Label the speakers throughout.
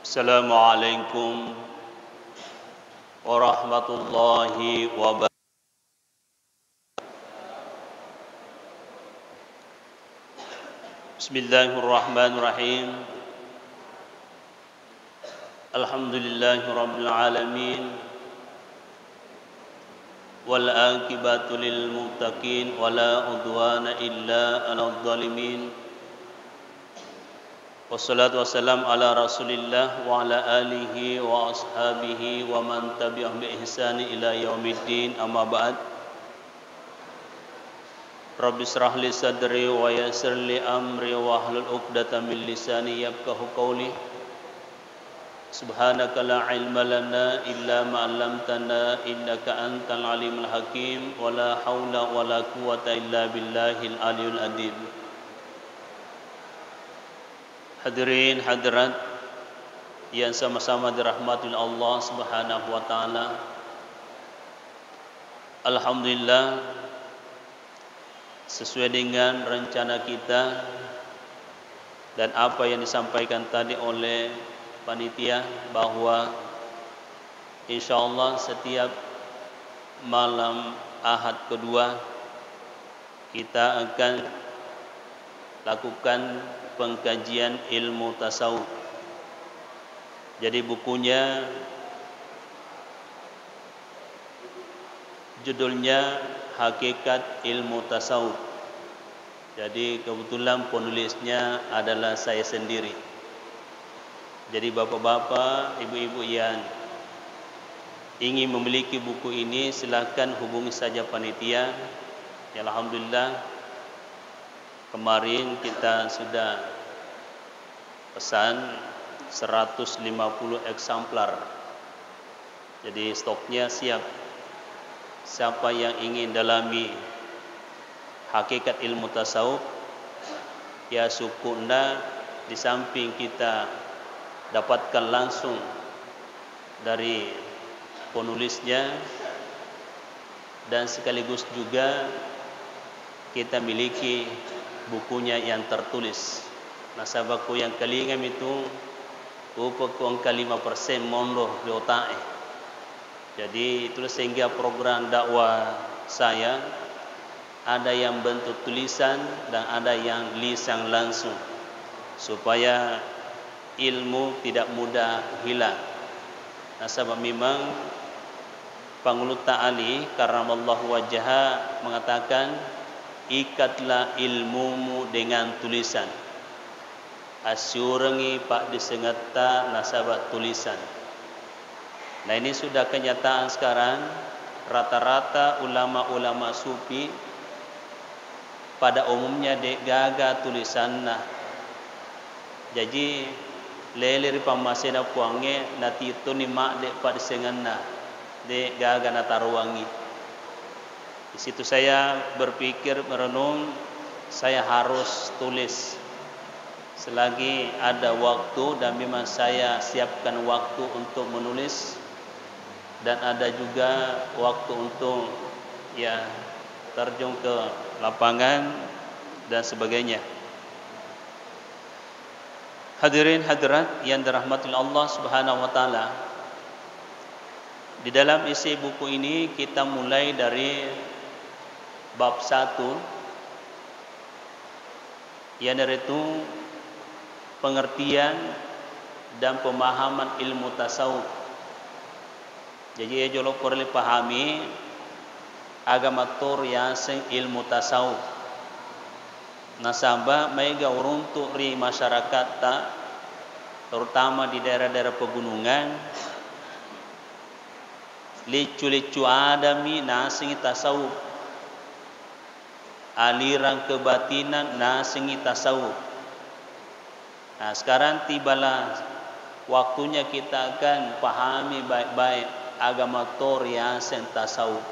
Speaker 1: Assalamualaikum warahmatullahi wabarakatuh. Bismillahirrahmanirrahim. Alhamdulillahirabbil alamin. Wal aqibatu lil muttaqin wala udwana illa 'alal zalimin. Wassalatu wassalamu ala Rasulillah wa ala alihi wa ashabihi wa man tabi'ahum bi ihsani ila yaumiddin. Amma ba'd. Rabbi shrah li sadri wa yassir li amri wa hlul 'uqdatam min lisani yafqahu qawli. Subhanaka la ilma lana illa ma 'allamtana innaka antal alimul hakim wa la haula wa la quwwata illa billahil aliyyil azim. Hadirin hadirat yang sama-sama dirahmati Allah Subhanahu wa taala. Alhamdulillah, sesuai dengan rencana kita dan apa yang disampaikan tadi oleh panitia, bahwa insyaallah setiap malam Ahad kedua kita akan lakukan pengkajian ilmu tasawuf. Jadi bukunya judulnya Hakikat Ilmu Tasawuf. Jadi kebetulan penulisnya adalah saya sendiri. Jadi bapak-bapak, ibu-ibu yang ingin memiliki buku ini, silakan hubungi saja panitia. Ya, alhamdulillah kemarin kita sudah pesan 150 eksemplar. Jadi stoknya siap. Siapa yang ingin dalami hakikat ilmu tasawuf, ya syukurna di samping kita dapatkan langsung dari penulisnya, dan sekaligus juga kita miliki bukunya yang tertulis. Nasabaku yang kalingam itu upakong 5% mondoh di otak. Jadi itu sehingga program dakwah saya ada yang bentuk tulisan dan ada yang lisan langsung, supaya ilmu tidak mudah hilang. Nasabah memang Pangulut Ta'ali karamallahu wajhaha mengatakan, ikatlah ilmumu dengan tulisan. Asyurangi pak disengata nasabat tulisan. Nah, ini sudah kenyataan sekarang. Rata-rata ulama-ulama sufi pada umumnya dek gaga tulisan nah. Jadi leleri pamasena puange nati itu ni mak dek pak disenganna dek gaga nataruangi. Di situ saya berpikir, merenung, saya harus tulis selagi ada waktu, dan memang saya siapkan waktu untuk menulis, dan ada juga waktu untuk terjun ke lapangan dan sebagainya. Hadirin hadirat yang dirahmati Allah Subhanahu wa taala, di dalam isi buku ini kita mulai dari bab 1, yang itu pengertian dan pemahaman ilmu tasawuf. Jadi jolo perlu pahami agama tur yang sing ilmu tasawuf. Nasabah mega uruntuk ri masyarakat terutama di daerah-daerah pegunungan, licu-licu adami nasingi tasawuf, aliran kebatinan nasingi tasawuf. Nah, sekarang tibalah waktunya kita akan pahami baik-baik agama toriasen tasawuf.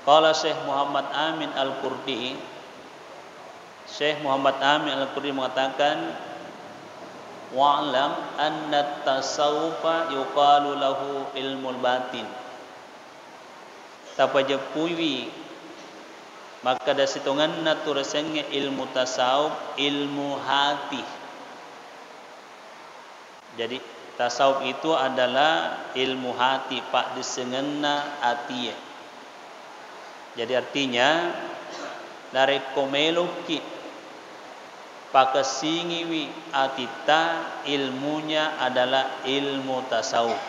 Speaker 1: Qala Syekh Muhammad Amin Al-Qurdi, Syekh Muhammad Amin Al-Qurdi mengatakan, wa'lam anna tasawufa yuqalu lahu ilmul batin. Tapaja puiwi maka da situngan na turasannya ilmu tasawuf, ilmu hati. Jadi tasawuf itu adalah ilmu hati pak disengena hati. Jadi artinya dari komeloki pakasingiwi atita ilmunya adalah ilmu tasawuf.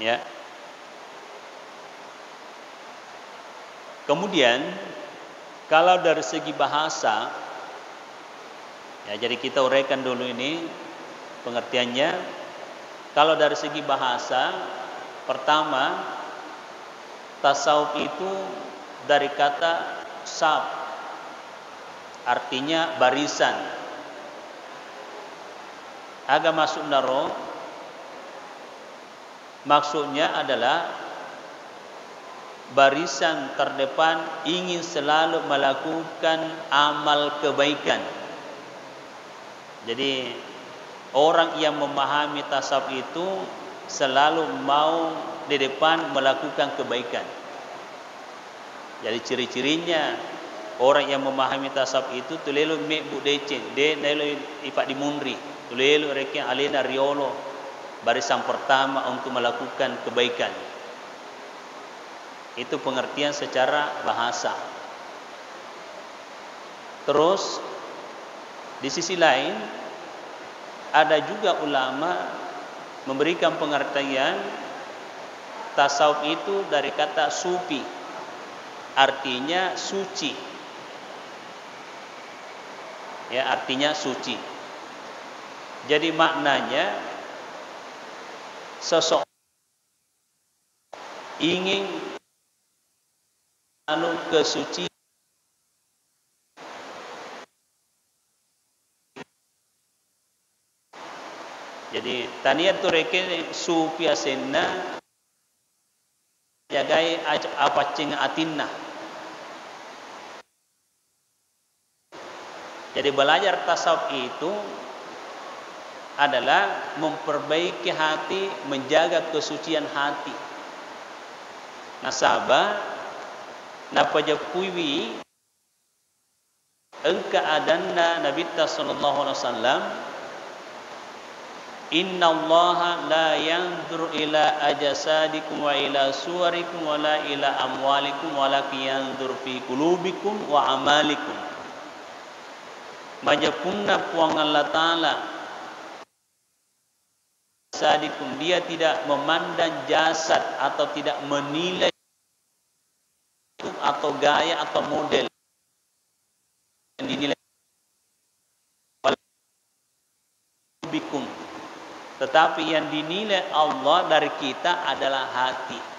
Speaker 1: Ya. Kemudian kalau dari segi bahasa, ya jadi kita uraikan dulu ini pengertiannya. Kalau dari segi bahasa, pertama tasawuf itu dari kata sab, artinya barisan. Agak masuk naro, maksudnya adalah barisan terdepan ingin selalu melakukan amal kebaikan. Jadi orang yang memahami tasawuf itu selalu mau di depan melakukan kebaikan. Jadi ciri-cirinya orang yang memahami tasawuf itu tulelo me budece de nelo ipak dimunri tulelo reke alena riolo barisan pertama untuk melakukan kebaikan. Itu pengertian secara bahasa. Terus di sisi lain ada juga ulama memberikan pengertian tasawuf itu dari kata sufi, artinya suci. Ya, artinya suci. Jadi maknanya seseorang ingin kesucian. Jadi taniat tu reke sufi asenna jagai apa cing atinna. Jadi belajar tasawuf itu adalah memperbaiki hati, menjaga kesucian hati. Nasabah napa japuiwi engka adanna Nabi sallallahu alaihi wasallam, inna allaha la yanzur ila ajasadikum wa ila suwarikum wa la ila amwalikum walakin yanzur fi qulubikum wa amalikum. Majapunna puang Allah Ta'ala sadikum, dia tidak memandang jasad atau tidak menilai atau gaya atau model yang dinilai bikum, tetapi yang dinilai Allah dari kita adalah hati.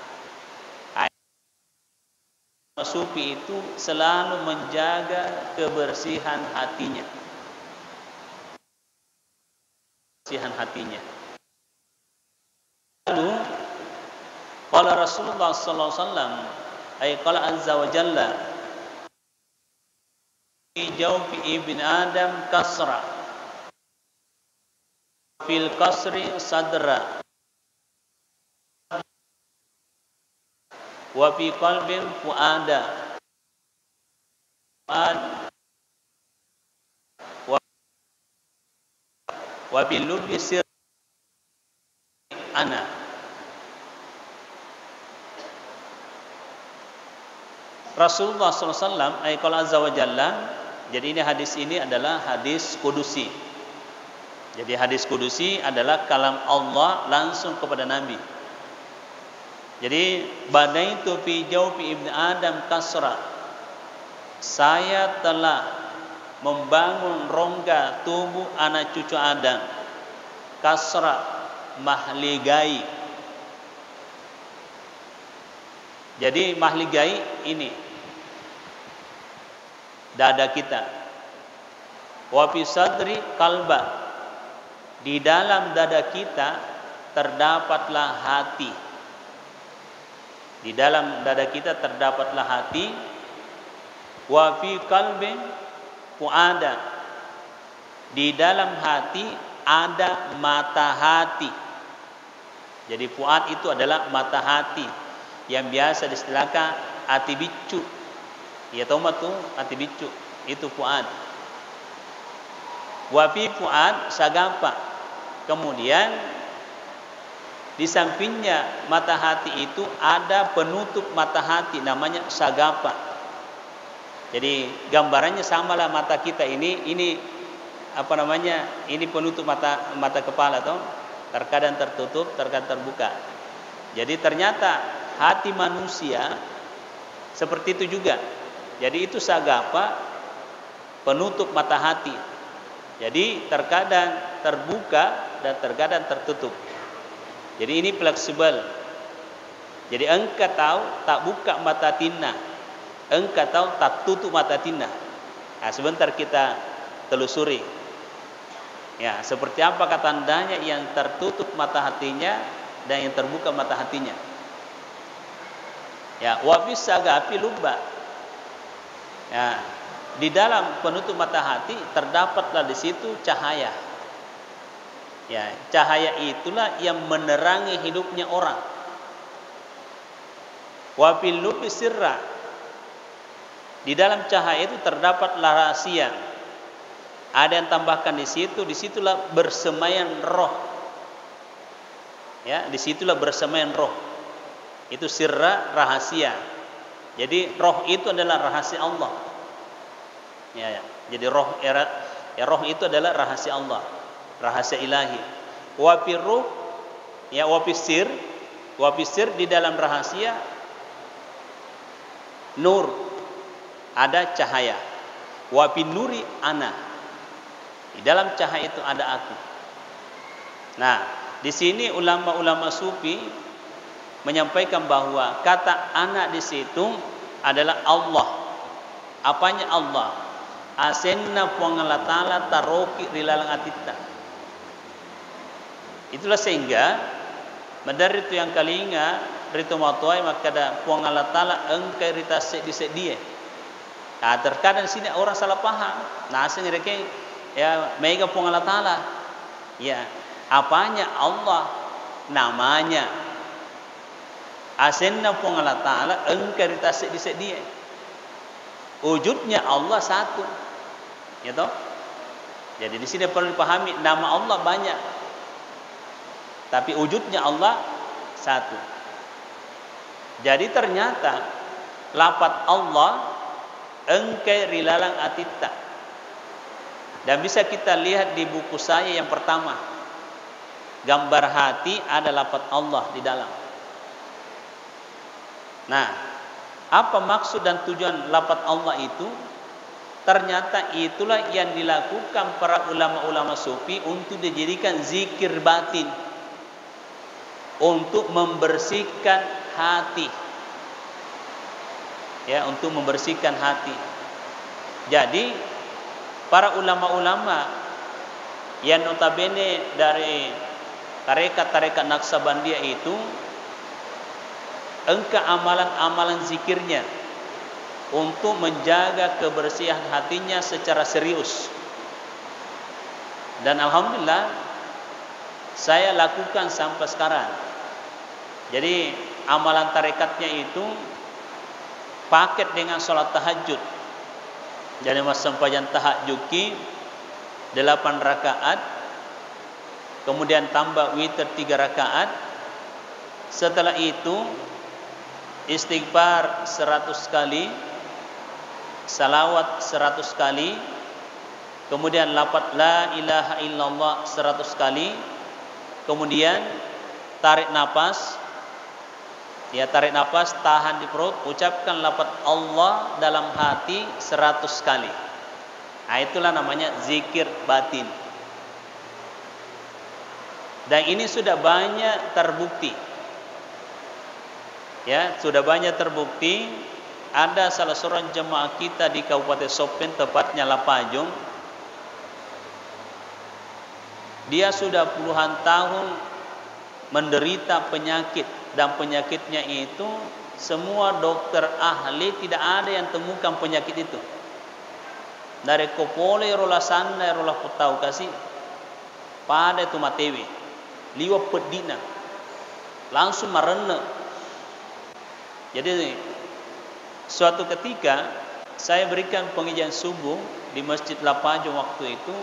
Speaker 1: Sufi itu selalu menjaga kebersihan hatinya. Kebersihan hatinya. Lalu qala Rasulullah sallallahu alaihi wasallam ay qala azza wa jalla fi jawfi ibn adam kasra fil kasri sadra wa fi qalbin fuada wa bil lubbi sir ana. Rasulullah SAW ayat azza wa jalla. Jadi ini hadis ini adalah hadis kudusi. Jadi hadis kudusi adalah kalam Allah langsung kepada Nabi. Jadi badaitu fi jawfi ibn Adam kasra, saya telah membangun rongga tubuh anak cucu Adam. Kasra mahligai. Jadi mahligai ini dada kita. Wa fi sadri qalba, di dalam dada kita terdapatlah hati. Di dalam dada kita terdapatlah hati. Wa fi qalbin fuada, di dalam hati ada mata hati. Jadi fuad itu adalah mata hati yang biasa distilahkan hati bicu. Ya tahu mah tuh hati bicu, itu fuad. Wa fi fuad sagapa. Kemudian di sampingnya mata hati itu ada penutup mata hati namanya sagapa. Jadi gambarannya samalah mata kita ini apa namanya? Ini penutup mata kepala toh. Terkadang tertutup, terkadang terbuka. Jadi ternyata hati manusia seperti itu juga. Jadi itu sagapa penutup mata hati. Jadi terkadang terbuka dan terkadang tertutup. Jadi ini fleksibel. Jadi engkau tahu tak buka mata tina, engkau tahu tak tutup mata tina. Nah, sebentar kita telusuri. Ya, seperti apa tandanya yang tertutup mata hatinya dan yang terbuka mata hatinya. Ya, wa fis sagapi lubba. Ya, di dalam penutup mata hati terdapatlah di situ cahaya. Ya, cahaya itulah yang menerangi hidupnya orang. Wa fil lubbi sirra. Di dalam cahaya itu terdapatlah rahasia. Ada yang tambahkan di situ, disitulah bersemayam roh. Ya, disitulah bersemayam roh. Itu sirra, rahasia. Jadi roh itu adalah rahasia Allah. Ya. Jadi roh itu adalah rahasia Allah, rahasia ilahi. Wa fi ruh, ya wa fi sir di dalam rahasia nur, ada cahaya. Wa fi nuri ana. Di dalam cahaya itu ada aku. Nah, di sini ulama-ulama sufi menyampaikan bahwa kata anak di situ adalah Allah. Apanya Allah? Asenna puangalatala taroki rilalang atita. Itulah sehingga madari itu yang kalinga rito matuai makada puangalatala engkai ritase disedie. Nah, terkadang di sini orang salah paham. Nah, asalnya mereka ya mega puangalatala. Ya, apanya Allah? Namanya. Asenna puangalatala engkai ritase disedie. Wujudnya Allah satu. Ya toh? Jadi di sini perlu dipahami nama Allah banyak. Tapi wujudnya Allah satu. Jadi ternyata lafaz Allah engkai rilalang atita. Dan bisa kita lihat di buku saya yang pertama. Gambar hati ada lafaz Allah di dalam. Nah, apa maksud dan tujuan lafaz Allah itu? Ternyata itulah yang dilakukan para ulama-ulama sufi untuk dijadikan zikir batin, untuk membersihkan hati. Ya, untuk membersihkan hati. Jadi para ulama-ulama yang notabene dari tarekat-tarekat Naqsabandiyah itu engkau amalan-amalan zikirnya untuk menjaga kebersihan hatinya secara serius. Dan alhamdulillah saya lakukan sampai sekarang. Jadi amalan tarekatnya itu paket dengan sholat tahajud. Jadi masa sempajan tahajud 8 rakaat, kemudian tambah witir 3 rakaat. Setelah itu istighfar 100 kali, salawat 100 kali, kemudian lafaz la ilaha illallah 100 kali, kemudian tarik nafas, ya tarik nafas, tahan di perut, ucapkan lafaz Allah dalam hati 100 kali. Nah, itulah namanya zikir batin. Dan ini sudah banyak terbukti. Ya, sudah banyak terbukti. Ada salah seorang jemaah kita di Kabupaten Sopen, tepatnya Lapajung. Dia sudah puluhan tahun menderita penyakit, dan penyakitnya itu semua dokter ahli tidak ada yang temukan penyakit itu. Dari kopole rola sana rola potau kasih pada itu matewi liwa pedina langsung marene. Jadi suatu ketika saya berikan pengajian subuh di Masjid Lapajung waktu itu.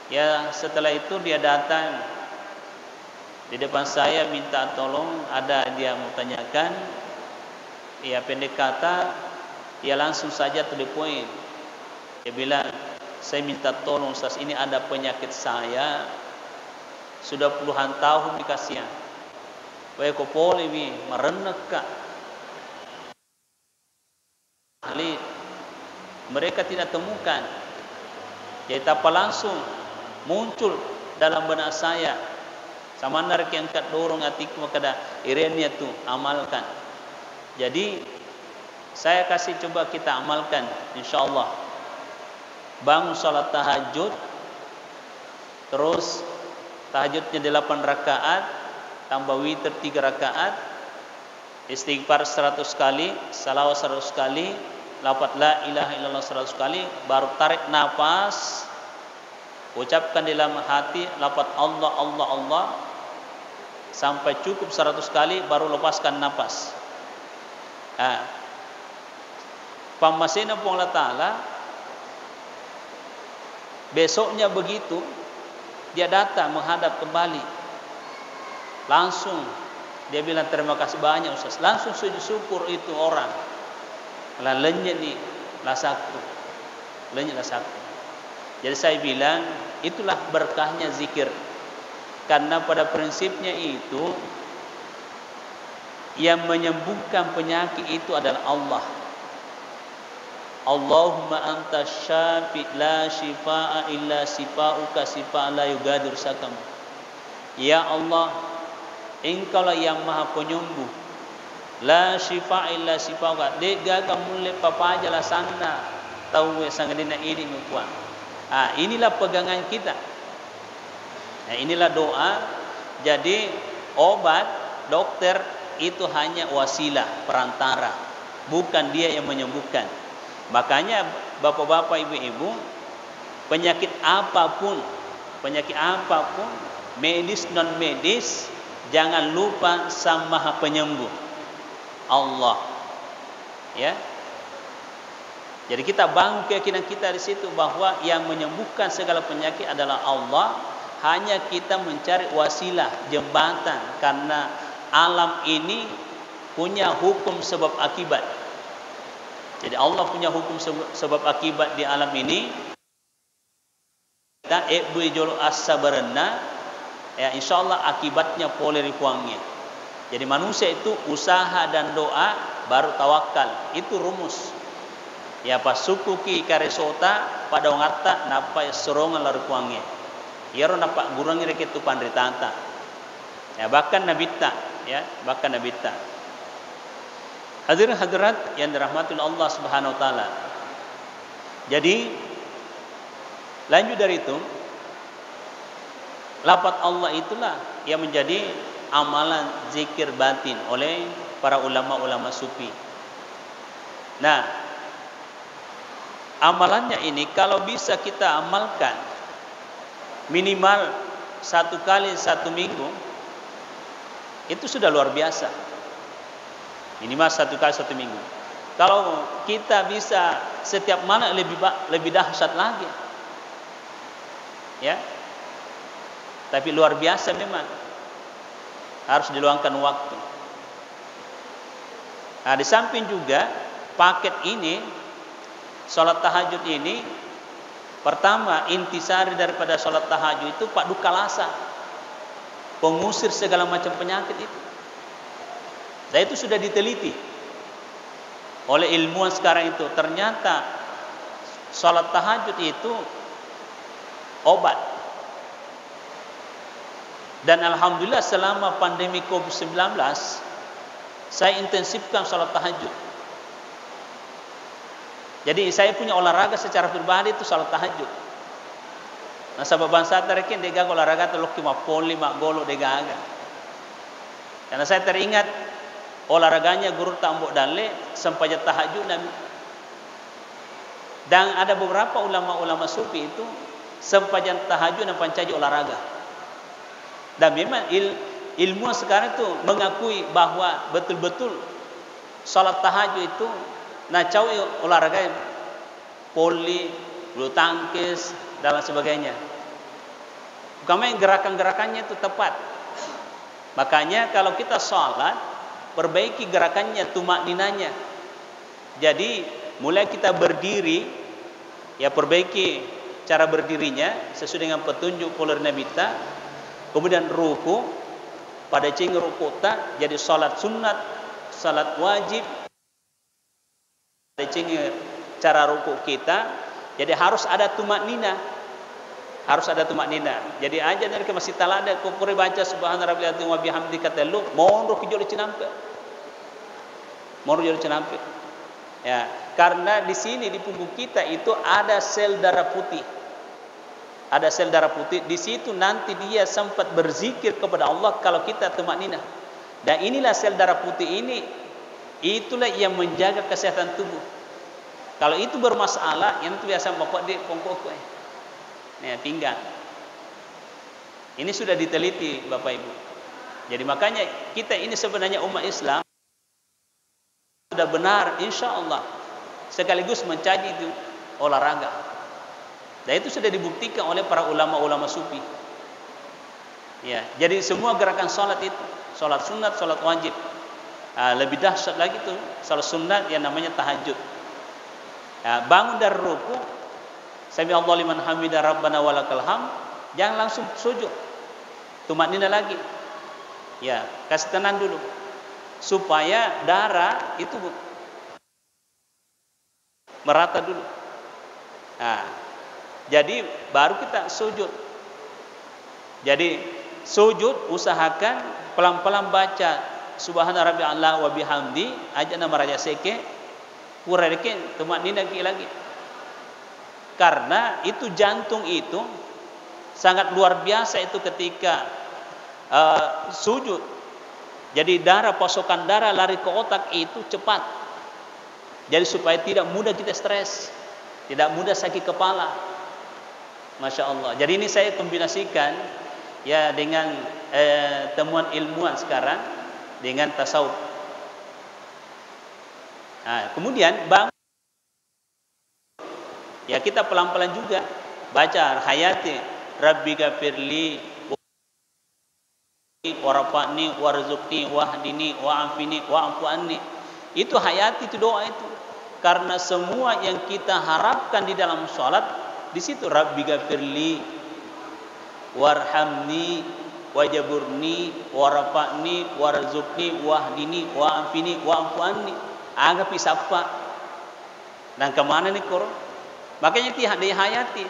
Speaker 1: Ya setelah itu dia datang di depan saya minta tolong, ada dia mau tanyakan. Ya pendek kata, dia langsung saja to the point. Dia bilang, saya minta tolong Ustaz, ini ada penyakit saya sudah puluhan tahun dikasih. Wah kok boleh mi merenek kak. Ahli mereka tidak temukan. Jadi apa langsung muncul dalam benak saya. Sama narik yang kat dorong hatiku kada irenya tu amalkan. Jadi saya kasih coba kita amalkan insyaallah. Bangun salat tahajud, terus tahajudnya 8 rakaat, tambah witir 3 rakaat, istighfar 100 kali, salawat 100 kali, lafaz la ilaha illallah 100 kali, baru tarik nafas, ucapkan di dalam hati lafaz Allah Allah Allah sampai cukup 100 kali, baru lepaskan nafas. Pamasina pun Allah Ta'ala besoknya begitu dia datang menghadap kembali, langsung dia bilang terima kasih banyak Ustaz, langsung sujud syukur itu orang. Lenyit ni lasaktu, lenyit lasaktu. Jadi saya bilang itulah berkahnya zikir, karena pada prinsipnya itu yang menyembuhkan penyakit itu adalah Allah. Allahumma anta syafi la shifaa illa shifauka shifaa la yugadir sakam. Ya Allah, Engkaulah yang maha penyembuh. La shifaa illa shifauka. Dega kamu le papaja la sana tahu sangadina ini mukuan. Inilah pegangan kita. Nah, inilah doa. Jadi obat dokter itu hanya wasilah, perantara, bukan dia yang menyembuhkan. Makanya bapak-bapak, ibu-ibu, penyakit apapun, medis non medis, jangan lupa Sang Maha Penyembuh, Allah. Ya. Jadi kita bangun keyakinan kita di situ bahwa yang menyembuhkan segala penyakit adalah Allah. Hanya kita mencari wasilah, jembatan, karena alam ini punya hukum sebab akibat. Jadi Allah punya hukum sebab akibat di alam ini. Kita jolo as-sabarna, ya insyaallah akibatnya boleh ripuangnya. Jadi manusia itu usaha dan doa baru tawakal. Itu rumus. Ya pas suku ki karesota pada ngata napa sorongan la ripuangnya. Ya ro napa gurangi rek itu pandritanta. Ya bahkan nabita, ya bahkan nabita. Hadirin hadirat yang dirahmati Allah Subhanahu wa taala. Jadi lanjut dari itu, lafaz Allah itulah yang menjadi amalan zikir batin oleh para ulama-ulama sufi. Nah, amalannya ini kalau bisa kita amalkan minimal 1 kali 1 minggu, itu sudah luar biasa. Minimal 1 kali 1 minggu. Kalau kita bisa setiap malam lebih dahsyat lagi. Ya. Tapi luar biasa memang. Harus diluangkan waktu. Nah, di samping juga paket ini, salat tahajud ini, pertama intisari daripada salat tahajud itu Pak Dukalasa, pengusir segala macam penyakit itu. Dan itu sudah diteliti oleh ilmuwan sekarang itu. Ternyata salat tahajud itu obat. Dan alhamdulillah selama pandemi Covid-19 saya intensifkan salat tahajud. Jadi saya punya olahraga secara pribadi itu salat tahajud. Nah sabab bangsa tarekin dega olahraga telok ki mapoli mak golo dega aga. Karena saya teringat olahraganya guru tambok dale sampai tahajud Nabi. Dan ada beberapa ulama-ulama sufi itu sempajan tahajud dan pancaji olahraga. Dan memang ilmu sekarang itu mengakui bahwa betul-betul salat tahajud itu nacawi olahraga poli, bulu tangkis dan sebagainya. Kami gerakan-gerakannya itu tepat. Makanya kalau kita sholat, perbaiki gerakannya, tumak ninanya. Jadi mulai kita berdiri, ya perbaiki cara berdirinya sesuai dengan petunjuk poler Nabi kita. Kemudian ruku, pada cing ruku tak, jadi sholat sunat, sholat wajib. Pada cing cara ruku kita, jadi harus ada tumak nina. Harus ada tumak nina. Jadi aja dari ke masjid talada ko pure baca subhana rabbil azim wa bihamdi katalu monro ki jolo cinampe. Monro jolo cinampe. Ya, karena di sini di punggung kita itu ada sel darah putih. Ada sel darah putih, di situ nanti dia sempat berzikir kepada Allah kalau kita tumak nina. Dan inilah sel darah putih ini, itulah yang menjaga kesehatan tubuh. Kalau itu bermasalah, yang itu biasa bapak di pongkok nah, pinggang. Ini sudah diteliti Bapak Ibu. Jadi makanya kita ini sebenarnya umat Islam sudah benar insya Allah sekaligus mencari itu olahraga. Dan itu sudah dibuktikan oleh para ulama-ulama sufi. Ya, jadi semua gerakan sholat itu, sholat sunat, sholat wajib. Lebih dahsyat lagi tuh sholat sunat yang namanya tahajud. Bangun dari ruku, Sami Allah liman hamidah rabbana walakal ham, jangan langsung sujud. Tumak nina lagi. Ya, kasih tenang dulu. Supaya darah itu merata dulu. Nah, jadi baru kita sujud. Jadi sujud usahakan pelan-pelan baca subhana rabbil a'la wa bihamdi aja nama raja seke kurang tumak nina lagi. Karena itu jantung itu sangat luar biasa itu ketika sujud. Jadi darah, pasokan darah lari ke otak itu cepat. Jadi supaya tidak mudah kita stres, tidak mudah sakit kepala. Masya Allah. Jadi ini saya kombinasikan ya dengan temuan ilmuwan sekarang dengan tasawuf. Nah, kemudian bangun. Ya kita pelan-pelan juga baca hayati Rabbi gafirli warafani warzuqni wahdini wa'afini wa'afu anni. Itu hayati, itu doa itu. Karena semua yang kita harapkan di dalam sholat di situ Rabbi gafirli warhamni wajaburni warafani warzuqni wahdini wa'afini wa'afu anni. Agapi sapa. Dan kemana nih koro? Makanya dihayati.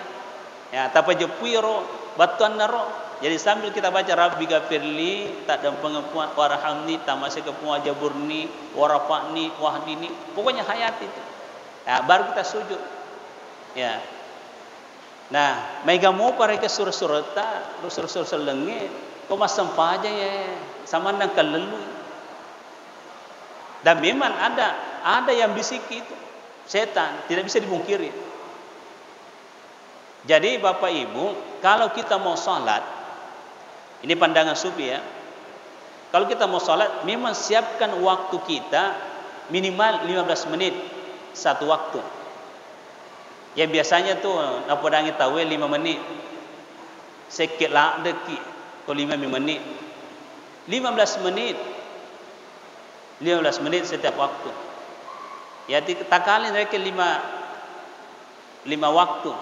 Speaker 1: Ya, tapa jepuiro, batuan naro. Jadi sambil kita baca Rabbi gafirli, tak ada pengampuan, warhamni, tamasih kepungan jaburni, warafani, wahdini. Pokoknya hayati itu. Ya, baru kita sujud. Ya. Nah, mega mau para ke surah-surah lengi, kok masam aja ya, sama nang kelelu. Dan memang ada yang bisik itu. Setan, tidak bisa dipungkiri. Jadi Bapak Ibu, kalau kita mau sholat, ini pandangan sufi ya. Kalau kita mau sholat, memang siapkan waktu kita minimal 15 menit satu waktu. Ya biasanya tuh napodangi tawe 5 menit. Sekit lah deki, ko 5 menit. 15 menit. 15 menit setiap waktu. Ya takalin mereka 5 waktu.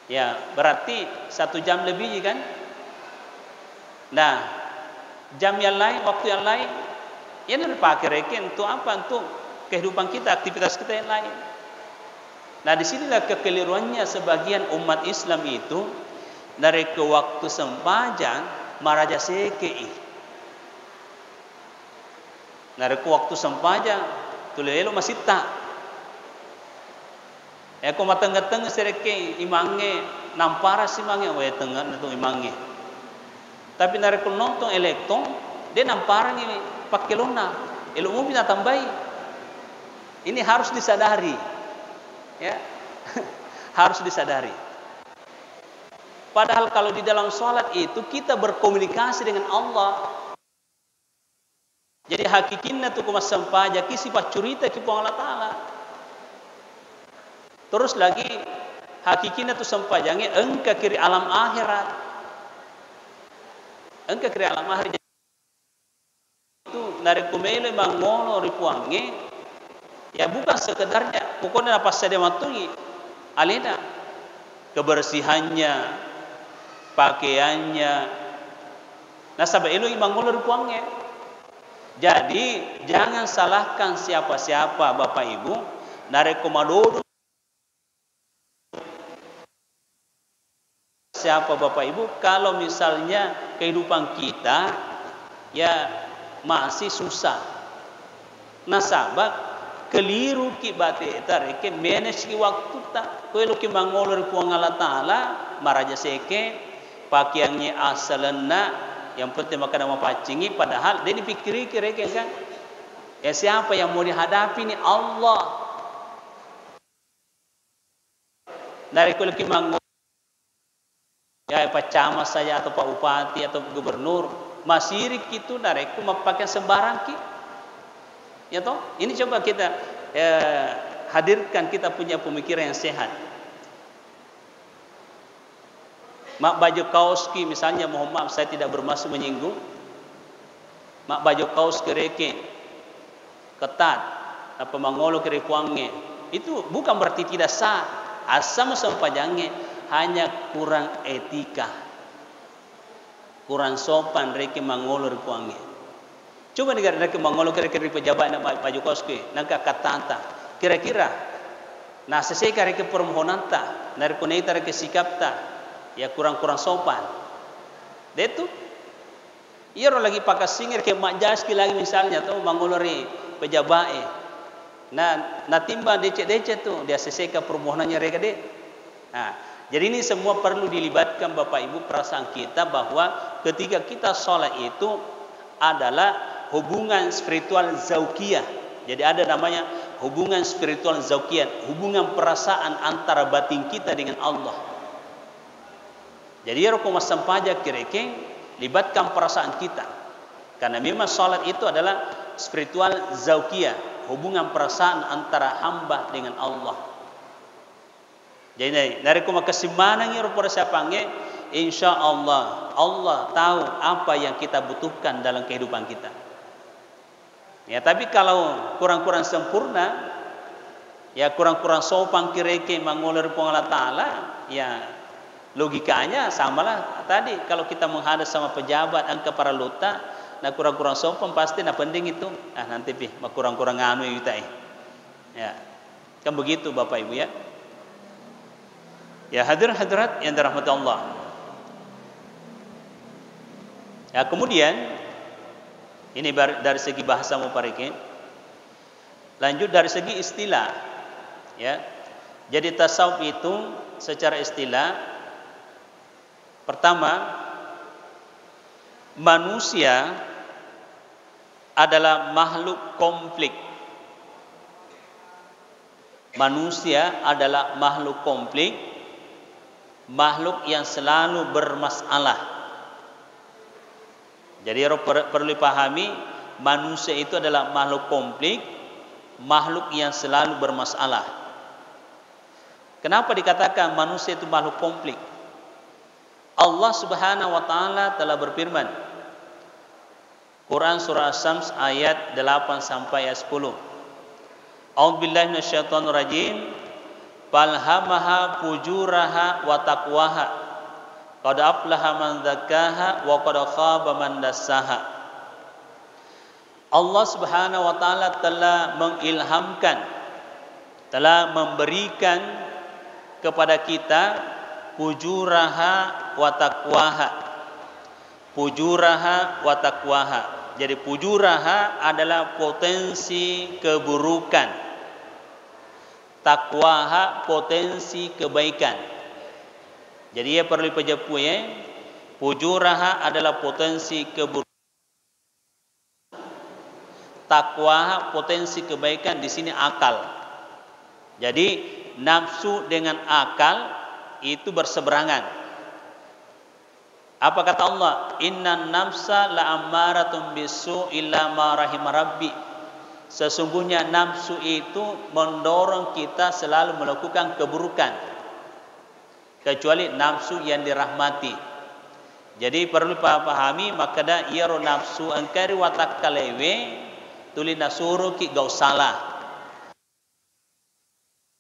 Speaker 1: Ya, berarti 1 jam lebih kan? Nah, jam yang lain, waktu yang lain, ya nanti pakai reken untuk apa? Untuk kehidupan kita, aktivitas kita yang lain. Nah, disinilah kekeliruannya sebagian umat Islam itu dari ke waktu sempajang maraja sekei. Dari ke waktu sempajang tulelo masih tak. Ya ko matengah-tengah sereke imange nampara si mange we tengah itu imange. Tapi nare ko nonton elektron dia nampara ni pakai lona. Ilmu bisa tambahi. Ini harus disadari. Ya. Harus disadari. Padahal kalau di dalam sholat itu kita berkomunikasi dengan Allah. Jadi hakikinna tu kumas sampaja kisi pacurita ki Allah Taala. Terus lagi hakikina tu sampajange engka kiri alam akhirat. Engka kiri alam akhirat itu narekumele mangono ripuange ya bukan sekedarnya pokoknya apa saja matungi alena kebersihannya, pakaiannya. Nah sabab elo mangono ripuange. Jadi jangan salahkan siapa-siapa Bapak Ibu narekomadodo siapa Bapak Ibu kalau misalnya kehidupan kita ya masih susah. Nah sabab keliru ki bate tareke manage ki waktu ta ko elo ki mangolor puang Allah taala maraja seke pakaiannya asalna yang penting makan sama pacingi padahal dia dipikiri kira kan ya siapa yang mau dihadapi ni Allah. Dari kalau ki mangolor ya Pak Camat saja atau Pak Bupati atau Gubernur masirik itu nareku memakai sembarang ki ya toh ini coba kita hadirkan kita punya pemikiran yang sehat. Mak baju kaos ki misalnya mohon maaf saya tidak bermaksud menyinggung mak baju kaos kereke ketat apa mangolo kerekuange itu bukan berarti tidak sah asam sampajange hanya kurang etika, kurang sopan reke mangolor kuange. Coba negara reke mangolor kira-kira pejabat nak baju koski, nangka katanta. Kira-kira, nah sesekar reke permohonan ta, dari kuneita reke sikap ta, ya kurang-kurang sopan. Detu, iya lagi pakai singir ke majaski lagi misalnya, tu mangolori pejabat. Nah timbang dece-dece tu, dia sesekar permohonannya reke de. Nah, jadi ini semua perlu dilibatkan Bapak Ibu perasaan kita bahwa ketika kita sholat itu adalah hubungan spiritual zaukiyah. Jadi ada namanya hubungan spiritual zaukiyah, hubungan perasaan antara batin kita dengan Allah. Jadi rukun sampaja kireke libatkan perasaan kita. Karena memang sholat itu adalah spiritual zaukiyah, hubungan perasaan antara hamba dengan Allah. Jadi dari kuma kesimbangan yang rupa siapange, insya Allah Allah tahu apa yang kita butuhkan dalam kehidupan kita. Ya tapi kalau kurang-kurang sempurna, ya kurang-kurang sopan kireke mangolor Allah Taala, ya logikanya samalah tadi kalau kita menghadap sama pejabat angka para luta, nah kurang-kurang sopan pasti nah penting itu, nanti kurang-kurang anu kita ya kan begitu Bapak Ibu ya. Ya hadirat yang dirahmati Allah. Ya kemudian ini dari segi bahasa muparike. Lanjut dari segi istilah. Ya. Jadi tasawuf itu secara istilah pertama manusia adalah makhluk konflik. Manusia adalah makhluk konflik, makhluk yang selalu bermasalah. Jadi perlu dipahami manusia itu adalah makhluk konflik, makhluk yang selalu bermasalah. Kenapa dikatakan manusia itu makhluk konflik? Allah Subhanahu wa taala telah berfirman Quran surah Asy-Syams ayat 8 sampai ayat 10. A'udzubillahi minasyaitonir rajim. Falhamaha fujuraha wa taqwaha. Qad aflaha man dzakkaha wa qad khaba man dassaha. Allah Subhanahu wa taala telah mengilhamkan, telah memberikan kepada kita fujuraha wa taqwaha. Fujuraha wa taqwaha. Jadi fujuraha adalah potensi keburukan. Takwaha potensi kebaikan. Jadi ia perlu dipejapu ya. Fujuraha adalah potensi keburukan. Takwaha potensi kebaikan, di sini akal. Jadi nafsu dengan akal itu berseberangan. Apa kata Allah? Innan nafsa la'ammaratun bisu illa ma rahima rabbi. Sesungguhnya nafsu itu mendorong kita selalu melakukan keburukan. kecuali nafsu yang dirahmati. Jadi perlu pahami makada iaro nafsu angkari watak kalewe tuli nasuru ki gau salah.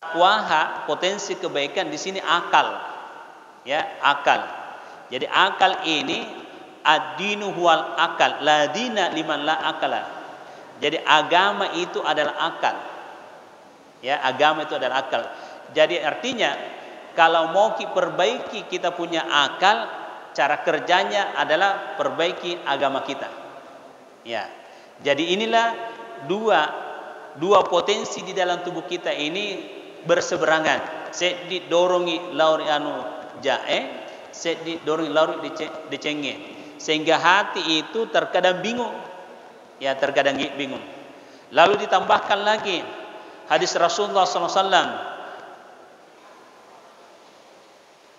Speaker 1: Kuaha potensi kebaikan di sini akal. Ya, akal. Jadi akal ini ad-dinu huwal akal, la dina liman la akala. Jadi agama itu adalah akal. Ya, agama itu adalah akal. Jadi artinya kalau mau perbaiki kita punya akal, cara kerjanya adalah perbaiki agama kita. Ya. Jadi inilah dua potensi di dalam tubuh kita ini berseberangan. Set didorongi lauri anu jae, set didorongi lauri dicenge. Sehingga hati itu terkadang bingung. Ya, terkadang bingung. Lalu ditambahkan lagi hadis Rasulullah SAW.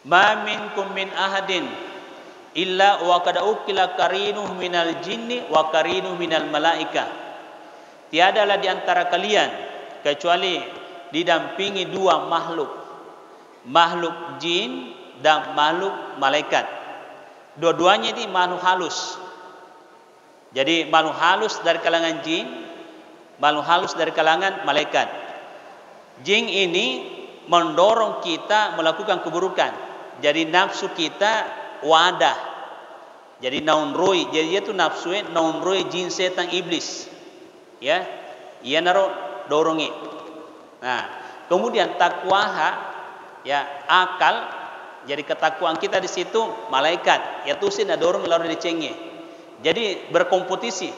Speaker 1: Ma minkum min ahadin illa wa qad ukila qarinuhu minal jinni wa qarinuhu minal malaika. Tiadalah di antara kalian kecuali didampingi dua makhluk, makhluk jin dan makhluk malaikat. Dua-duanya ini makhluk halus. Jadi makhluk halus dari kalangan jin, makhluk halus dari kalangan malaikat. Jin ini mendorong kita melakukan keburukan. Jadi nafsu kita wadah. Jadi naun roy, jadi itu nafsu naun roy jin setan iblis. Ya, ia naro dorongi. Nah, kemudian takwaha, ya akal. Jadi ketakwaan kita di situ malaikat. Ya tuh sih dorong lalu dicengge. Jadi berkompetisi.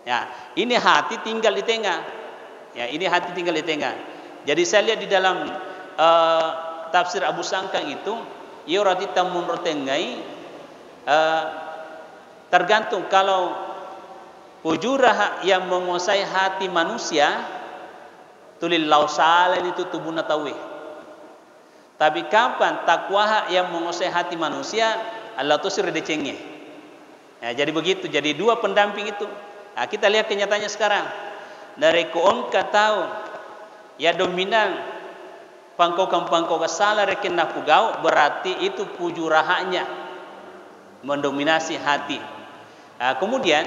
Speaker 1: Ya, ini hati tinggal di tengah. Ya, ini hati tinggal di tengah. Jadi saya lihat di dalam tafsir Abu Sangkang itu, ia rati tamun rotengai tergantung kalau ujurah yang menguasai hati manusia tulil lausalen itu tubuh natawi. Tapi kapan takwa yang menguasai hati manusia Allah tu sir decengnya. Ya, jadi begitu. Jadi dua pendamping itu. Nah, kita lihat kenyataannya sekarang. Dari koon tahu ya dominan pangkau salah rekin napugau berarti itu pujurahanya mendominasi hati. Nah, kemudian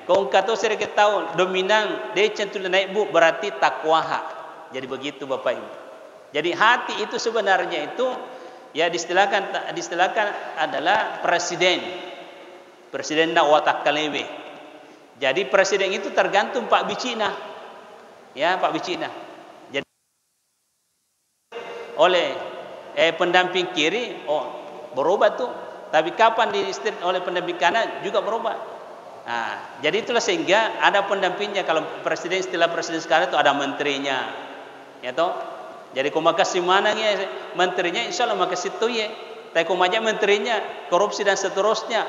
Speaker 1: kau kata saya tahu dominan dia centul naik bu berarti takwaha. Jadi begitu Bapak Ibu. Jadi hati itu sebenarnya itu ya distilahkan adalah presiden nak watak kalewe. Jadi presiden itu tergantung Pak Bicina. Ya, Pak Bicina. Oleh pendamping kiri, berubah tuh. Tapi kapan diistir oleh pendamping kanan juga berubah. Nah, jadi itulah sehingga ada pendampingnya. Kalau presiden, istilah presiden sekarang itu ada menterinya, ya toh. Jadi kau makasih mana ya menterinya, insya Allah makasih tuh ya. Tapi kau majak menterinya korupsi dan seterusnya,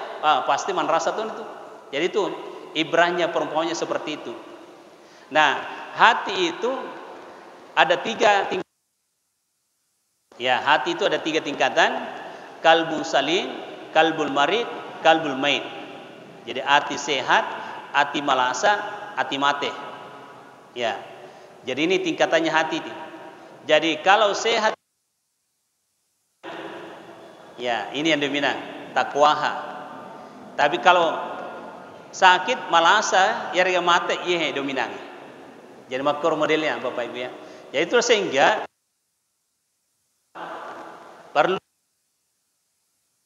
Speaker 1: pasti man rasa tuh itu. Jadi itu ibrahnya perempuannya seperti itu. Nah, hati itu ada tiga tingkatan. Ya, hati itu ada tiga tingkatan. Kalbun salim, kalbul marid, kalbul mait. Jadi hati sehat, hati malasa, hati mate. Ya. Jadi ini tingkatannya hati. Jadi kalau sehat, ya ini yang dominan, takwaha. Tapi kalau sakit, malasa, ya rega mate, iya dominan. Jadi makro modelnya Bapak Ibu ya. Ya itu sehingga perlu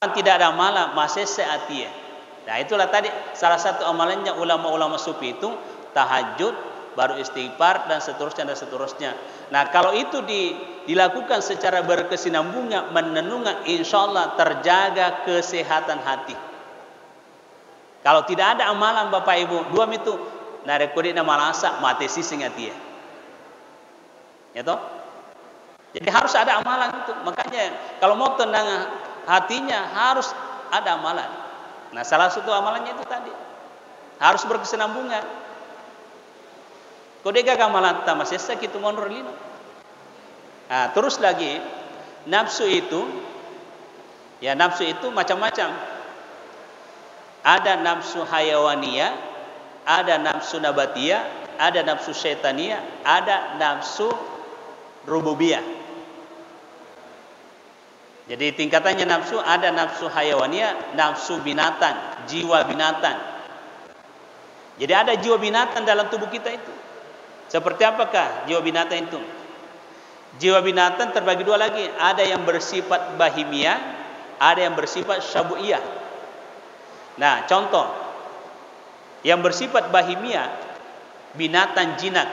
Speaker 1: tidak ada amalan masih seatia. Nah itulah tadi salah satu amalannya ulama-ulama sufi itu tahajud, baru istighfar dan seterusnya. Nah kalau itu dilakukan secara berkesinambungan, menenungan, insya Allah terjaga kesehatan hati. Kalau tidak ada amalan Bapak Ibu, dua itu narekodina malasa mati sising hati ya toh. Jadi harus ada amalan itu. Makanya kalau mau tenang hatinya harus ada amalan. Nah salah satu amalannya itu tadi harus berkesinambungan. Kodega kamalan tamasesa kitu monor lino. Nah, terus lagi nafsu itu ya nafsu itu macam-macam. Ada nafsu hayawaniyah, ada nafsu nabatiyah, ada nafsu syaitania, ada nafsu rububiyah. Jadi tingkatannya nafsu, ada nafsu hayawania, nafsu binatang, jiwa binatang. Jadi ada jiwa binatang dalam tubuh kita itu. Seperti apakah jiwa binatang itu? Jiwa binatang terbagi dua lagi. Ada yang bersifat bahimia, ada yang bersifat syabu'iyah. Nah, contoh. Yang bersifat bahimia, binatang jinak.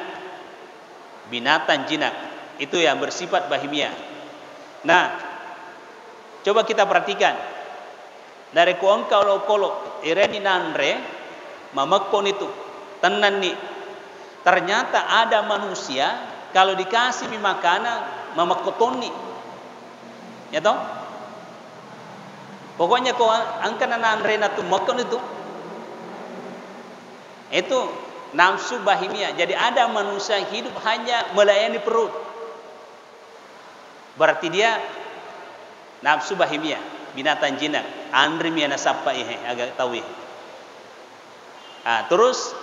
Speaker 1: Binatang jinak. Itu yang bersifat bahimia. Nah, coba kita perhatikan. Dari kuang kalau ireni nanre, mamakon itu, tenan nih. Ternyata ada manusia kalau dikasih makanan mamakotoni, ya toh? Pokoknya kau angkat nanre natu makan itu nafsu bahimia. Jadi ada manusia hidup hanya melayani perut. Berarti dia nafsu bahimia, binatang jinak. Andri miana sapa agak tahu. Terus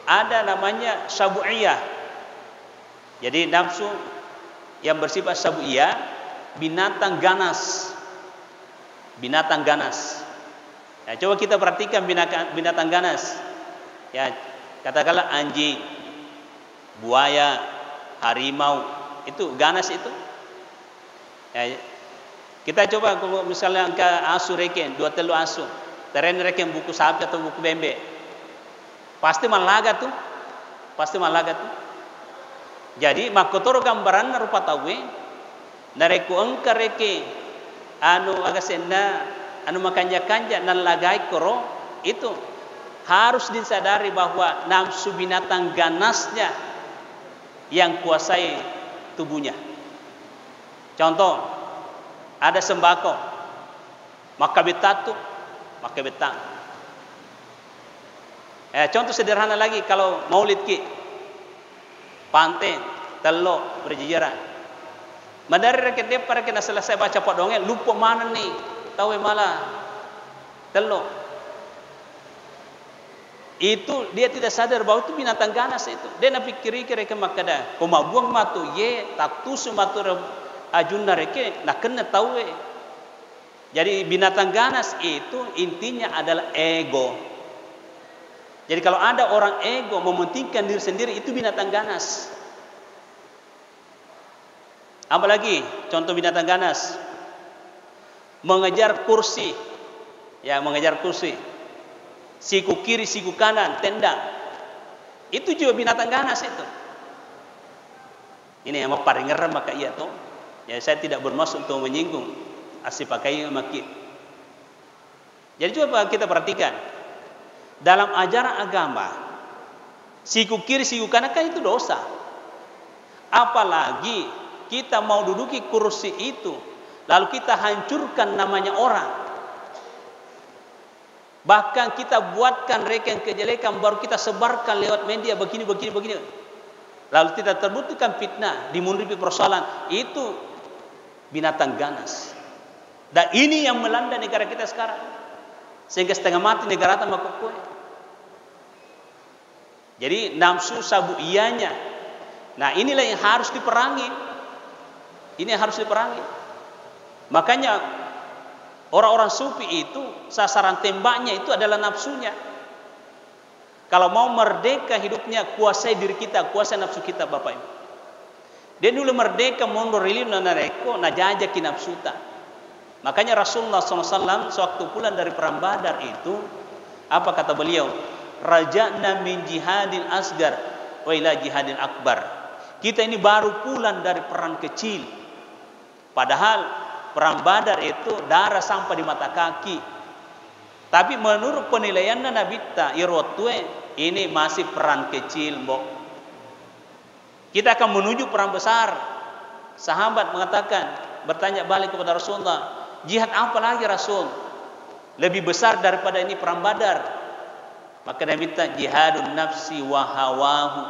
Speaker 1: ada namanya syabu'iyah. Jadi nafsu yang bersifat syabu'iyah, binatang ganas. Binatang ganas. Ya, coba kita perhatikan binatang ganas. Ya, katakanlah anjing, buaya, harimau, itu ganas itu. Ya, kita coba misalnya angka asu reken, 2 telu asu, teren reken buku sapi atau buku bembe, pasti malaga tuh, Jadi makotoro gambaran rupa tawe, nareku engka reke, anu agasena, anu makanja-kanja nan lagai koro, itu harus disadari bahwa nafsu binatang ganasnya yang kuasai tubuhnya. Contoh, ada sembako, maka betatu, maka betang. Contoh sederhana lagi, kalau maulid ki, panten, telok, berjejeran. Madari rakyat depar kena selesai baca pak dongeng, lupa mana nih, tahu malah telok. Itu dia tidak sadar bahwa itu binatang ganas itu. Dia nak pikir-pikir ke makada, koma buang matu ye, tatu sematu ajun nareke, nak kena tahu. Jadi binatang ganas itu intinya adalah ego. Jadi kalau ada orang ego mementingkan diri sendiri, itu binatang ganas. Apalagi contoh binatang ganas, mengejar kursi, ya mengejar kursi, siku kiri siku kanan tendang, itu juga binatang ganas itu. Ini yang paling ngeram maka iya toh. Ya saya tidak bermaksud untuk menyinggung asli pakai maki. Jadi coba kita perhatikan dalam ajaran agama, siku kiri siku kanan kan itu dosa. Apalagi kita mau duduki kursi itu, lalu kita hancurkan namanya orang. Bahkan kita buatkan reken kejelekan baru kita sebarkan lewat media begini. Lalu tidak terbuktikan fitnah, dimunduti persoalan, itu binatang ganas. Dan ini yang melanda negara kita sekarang. Sehingga setengah mati negara tanpa kokoi. Jadi nafsu sabu'iyahnya. Nah inilah yang harus diperangi. Ini yang harus diperangi. Makanya orang-orang sufi itu sasaran tembaknya itu adalah nafsunya. Kalau mau merdeka hidupnya, kuasai diri kita, kuasai nafsu kita Bapak Ibu. Dia dulu merdeka mundur rilim nanareko najajaki nafsuta. Makanya Rasulullah SAW sewaktu pulang dari perang Badar itu, apa kata beliau? Raja'na min jihadil asgar wa ila jihadil akbar. Kita ini baru pulang dari perang kecil. Padahal perang Badar itu darah sampai di mata kaki. Tapi menurut penilaian Nabi ta irotwe ini masih perang kecil, Mbok. Kita akan menuju perang besar. Sahabat mengatakan, bertanya balik kepada Rasulullah, jihad apa lagi Rasul? Lebih besar daripada ini perang Badar. Maka Nabi minta jihadun nafsi wa hawahu.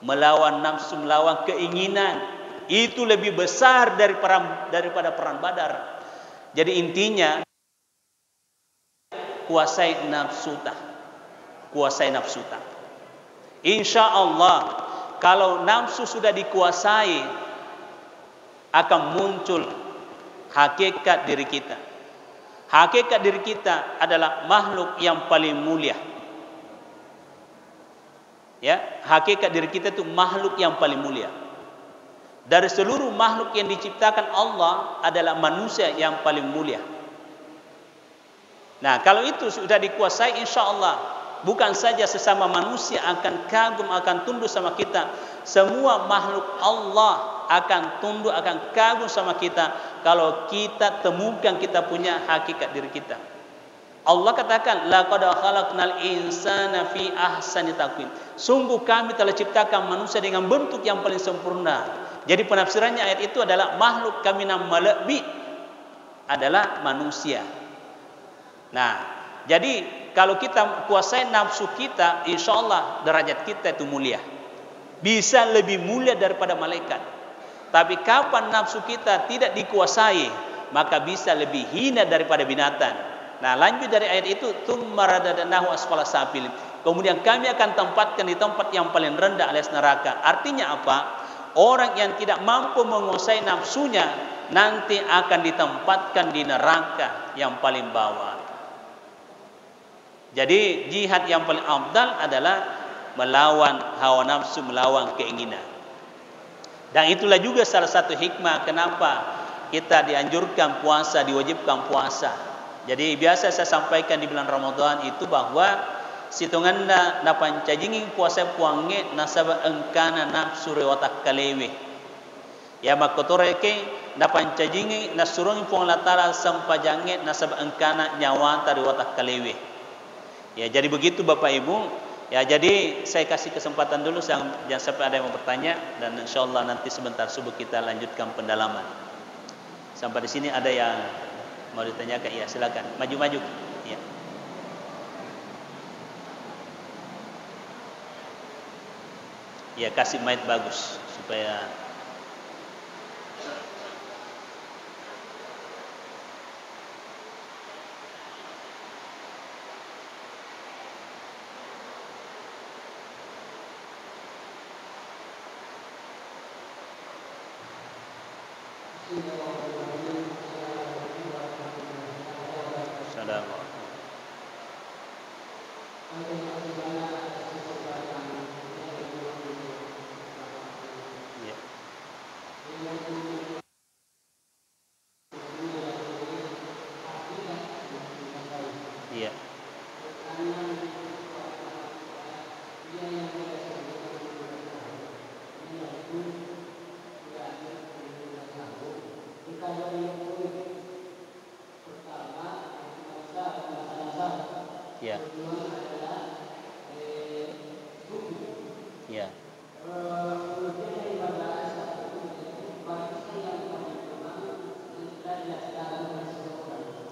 Speaker 1: Melawan nafsu, melawan keinginan. Itu lebih besar daripada perang Badar. Jadi intinya kuasai nafsuta. Kuasai nafsuta. Insya Allah kalau nafsu sudah dikuasai, akan muncul hakikat diri kita. Hakikat diri kita adalah makhluk yang paling mulia. Ya, hakikat diri kita itu makhluk yang paling mulia. Dari seluruh makhluk yang diciptakan Allah adalah manusia yang paling mulia. Nah, kalau itu sudah dikuasai, insya Allah bukan saja sesama manusia akan kagum, akan tunduk sama kita. Semua makhluk Allah akan tunduk, akan kagum sama kita kalau kita temukan kita punya hakikat diri kita. Allah katakan, laqad khalaqnal insana fi ahsani taqwim. Sungguh kami telah ciptakan manusia dengan bentuk yang paling sempurna. Jadi penafsirannya ayat itu adalah makhluk kami namalabi adalah manusia. Nah, jadi kalau kita kuasai nafsu kita, insya Allah derajat kita itu mulia. Bisa lebih mulia daripada malaikat. Tapi kapan nafsu kita tidak dikuasai, maka bisa lebih hina daripada binatang. Nah, lanjut dari ayat itu, tsumma radadnahu asfala safilin. Kemudian kami akan tempatkan di tempat yang paling rendah alias neraka. Artinya apa? Orang yang tidak mampu menguasai nafsunya nanti akan ditempatkan di neraka yang paling bawah. Jadi jihad yang paling afdal adalah melawan hawa nafsu, melawan keinginan. Dan itulah juga salah satu hikmah kenapa kita dianjurkan puasa, diwajibkan puasa. Jadi biasa saya sampaikan di bulan Ramadan itu bahwa situnganna na pancajinging puasa puange nasaba engkana nafsu rewatak kalewe. Ya makotoreke na pancajinging nasurung puang latara sampajange nasaba engkana nyawata rewatak kalewe. Ya, jadi begitu Bapak Ibu. Ya, jadi saya kasih kesempatan dulu, jangan sampai ada yang mau bertanya, dan insya Allah nanti sebentar subuh kita lanjutkan pendalaman. Sampai di sini ada yang mau ditanyakan? Ya, silakan. Maju-maju. Ya. Ya, kasih mic bagus supaya ya. Ya. Ya.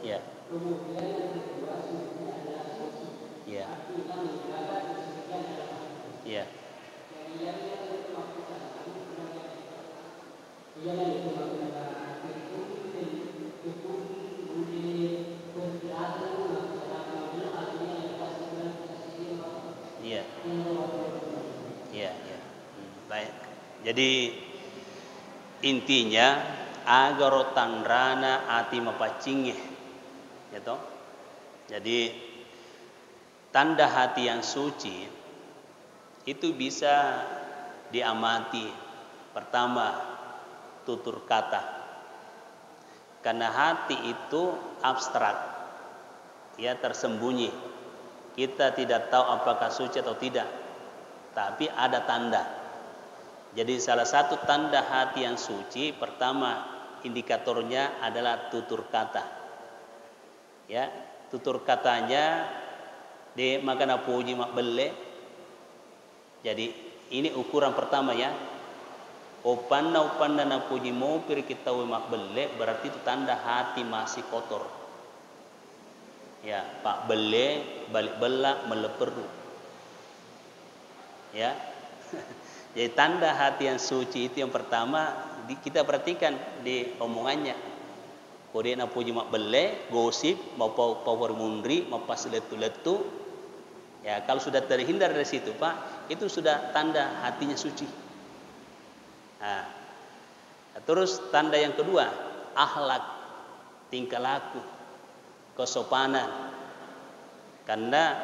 Speaker 1: Ya. Ya. Iya. Iya, iya. Baik. Jadi intinya agar tanrana ati mapacingih. Ya toh? Jadi tanda hati yang suci itu bisa diamati. Pertama, tutur kata. Karena hati itu abstrak. Ya, tersembunyi. Kita tidak tahu apakah suci atau tidak, tapi ada tanda. Jadi salah satu tanda hati yang suci, pertama indikatornya adalah tutur kata. Ya, tutur katanya di makana puji mak belle. Jadi ini ukuran pertama ya. Opanna na puji mau pir kita mak belle, berarti itu tanda hati masih kotor. Ya, Pak bele balik belak meleperu. Ya. Jadi tanda hati yang suci itu yang pertama kita perhatikan di omongannya. Kode na puji mak bele, gosip, mau power mundri, mau pas letu-letu. Ya, kalau sudah terhindar dari situ, Pak, itu sudah tanda hatinya suci. Nah, terus tanda yang kedua, akhlak. tingkah laku, kesopanan. Karena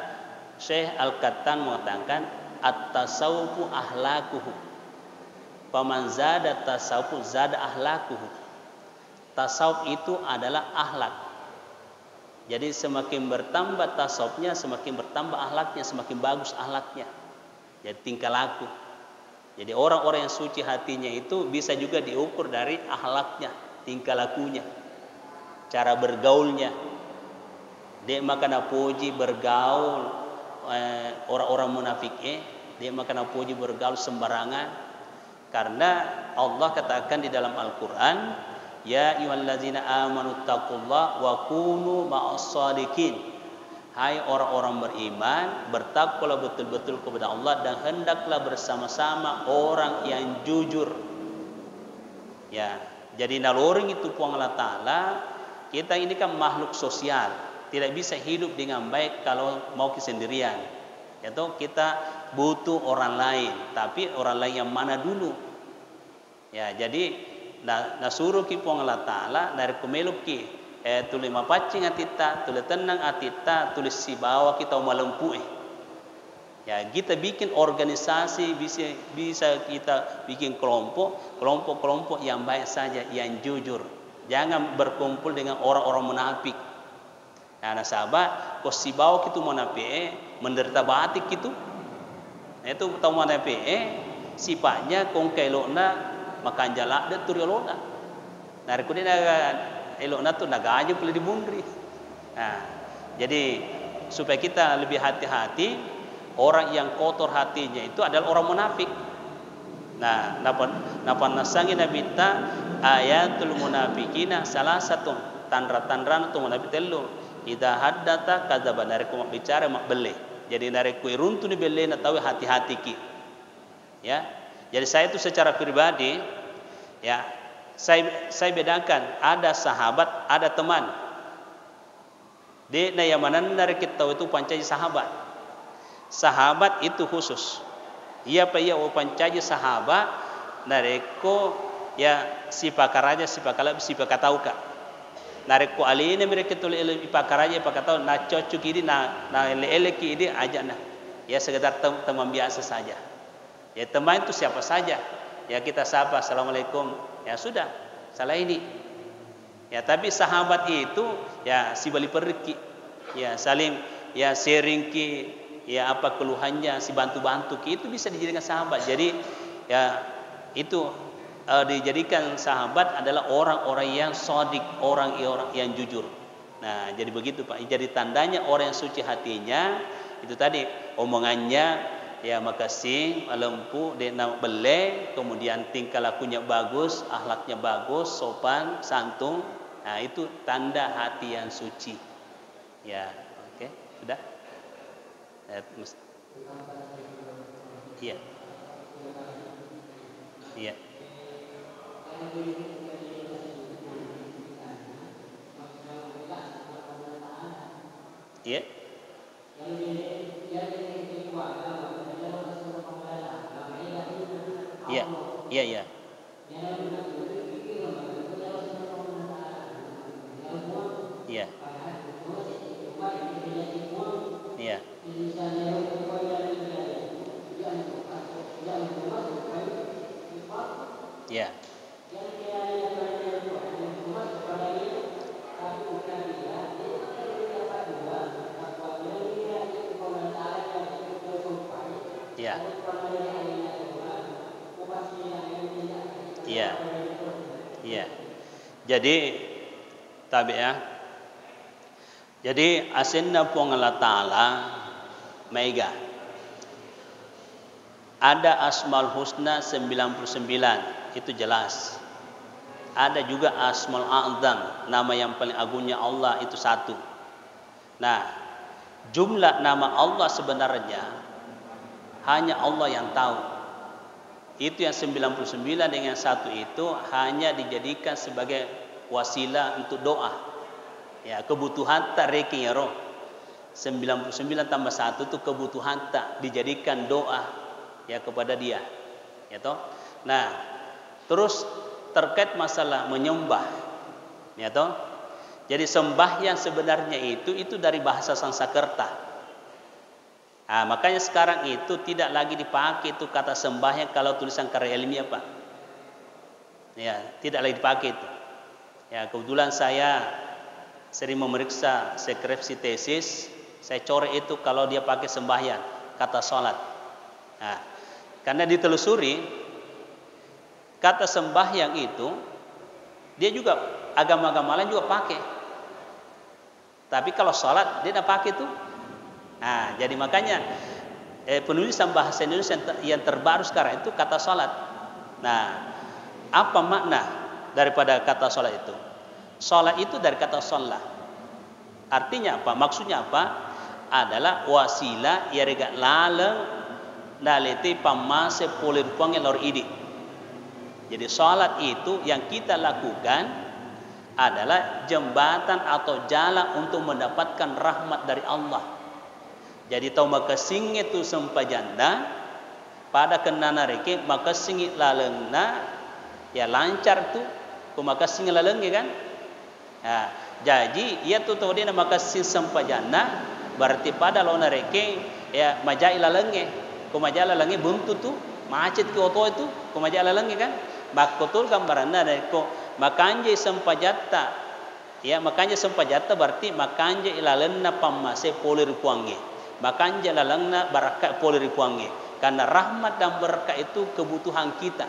Speaker 1: Syekh Al-Qattan mengatakan at-tasawufu ahlakuhu. Faman zada tasawuf zada ahlakuhu. Tasawuf itu adalah akhlak. Jadi semakin bertambah tasawufnya, semakin bertambah akhlaknya, semakin bagus akhlaknya. Jadi tingkah laku. Jadi orang-orang yang suci hatinya itu bisa juga diukur dari akhlaknya, tingkah lakunya, cara bergaulnya. Dia makan puji bergaul orang-orang munafik, dia makan puji bergaul sembarangan. Karena Allah katakan di dalam Al-Qur'an, ya ayyuhallazina amanu taqullaha wa kunu ma'as shadiqin. Hai orang-orang beriman, bertakwalah betul-betul kepada Allah dan hendaklah bersama-sama orang yang jujur. Ya, jadi naloring itu puang Allah Ta'ala, kita ini kan makhluk sosial. Tidak bisa hidup dengan baik kalau mau kesendirian. Yaitu kita butuh orang lain, tapi orang lain yang mana dulu? Ya, jadi nasuruh ki puang Allah Ta'ala dari kumeluk ki tulis mapacing atita, tulis tenang atita, tulis si bawa kita malempu. Ya, kita bikin organisasi, bisa kita bikin kelompok yang baik saja, yang jujur. Jangan berkumpul dengan orang-orang munafik. Nah, sahabat, kau si bawa kita munafik, menderita batik itu. Itu tahu munafik, sifatnya kong kelokna makan jalak dan turiolona. Nah, kemudian elokna tu nagaja pula di mundri. Nah, jadi supaya kita lebih hati-hati, orang yang kotor hatinya itu adalah orang munafik. Nah, napa nasangi Nabi ta ayatul munafikina salah satu tanda-tanda tu munafik telu. Idza haddatsa kadzaba, dari ku bicara mak bele. Jadi dari ku runtu ni bele na tahu hati-hati ki. Ya. Jadi saya itu secara pribadi ya, saya bedakan ada sahabat, ada teman. Di nayamanan dari kita tahu itu pancai sahabat. Sahabat itu khusus. Ia pa ia pancai sahabat dari ko ya si pakaraja si pakala si pakatauka. Narek ko aline mereka tuli ipakaraja ipakatau na cocok ini na ele ki ini aja nah. Ya sekedar teman biasa saja. Ya teman itu siapa saja. Ya kita sapa assalamualaikum. Ya sudah, salah ini. Ya tapi sahabat itu ya si bali pergi. Ya saling ya sharing ki, ya apa keluhannya, si bantu-bantu ki, itu bisa dijadikan sahabat. Jadi ya itu dijadikan sahabat adalah orang-orang yang shadiq, orang yang jujur. Nah, jadi begitu Pak. Jadi tandanya orang yang suci hatinya itu tadi omongannya ya makasih, lempu, dia bele, kemudian tingkah lakunya bagus, akhlaknya bagus, sopan, santun. Nah, itu tanda hati yang suci. Ya, oke, sudah. Iya. Iya. Iya. Iya, iya, iya. Iya. Iya. Iya. Iya. Iya. Iya. Jadi tabi ya. Jadi asinna puang Allah Ta'ala mega. Ada Asmaul Husna 99, itu jelas. Ada juga Asmaul A'zam, nama yang paling agungnya Allah itu satu. Nah, jumlah nama Allah sebenarnya hanya Allah yang tahu. Itu yang 99 dengan satu itu hanya dijadikan sebagai wasilah untuk doa. Ya, kebutuhan tak reking ya roh. 99 tambah 1 itu kebutuhan tak dijadikan doa ya kepada dia. Ya toh? Nah, terus terkait masalah menyembah. Ya toh? Jadi sembahyang sebenarnya itu dari bahasa Sanskerta. Makanya sekarang itu tidak lagi dipakai itu kata sembahyang kalau tulisan karya ilmiah, Pak. Ya, tidak lagi dipakai itu. Ya, kebetulan saya sering memeriksa skripsi tesis, saya coret itu kalau dia pakai sembahyang kata salat. Karena ditelusuri kata sembahyang itu dia juga agama-agama lain juga pakai. Tapi kalau salat dia tidak pakai itu. Jadi makanya penulisan bahasa Indonesia yang terbaru sekarang itu kata salat. Apa makna daripada kata salat itu? Salat itu dari kata sholah. Artinya apa? Maksudnya apa? Adalah wasilah yarega laleng nalete pamase polir pange lor idi. Jadi salat itu yang kita lakukan adalah jembatan atau jalan untuk mendapatkan rahmat dari Allah. Jadi tau makasing itu sempajanda pada kenana reke makasing lalengna ya lancar tu ku makasing laleng kan. Jadi ia tu tahu dia makasing sempajanda berarti pada lona reke ya majai lalenge ku majai lalenge buntu tu macet ke oto itu ku majai lalenge kan. Makotul gambaranna dari ko makanje sempajata ya makanje sempajata berarti makanje ilalenna pamase polir puange makanje lalangna barakat polir puange karena rahmat dan berkah itu kebutuhan kita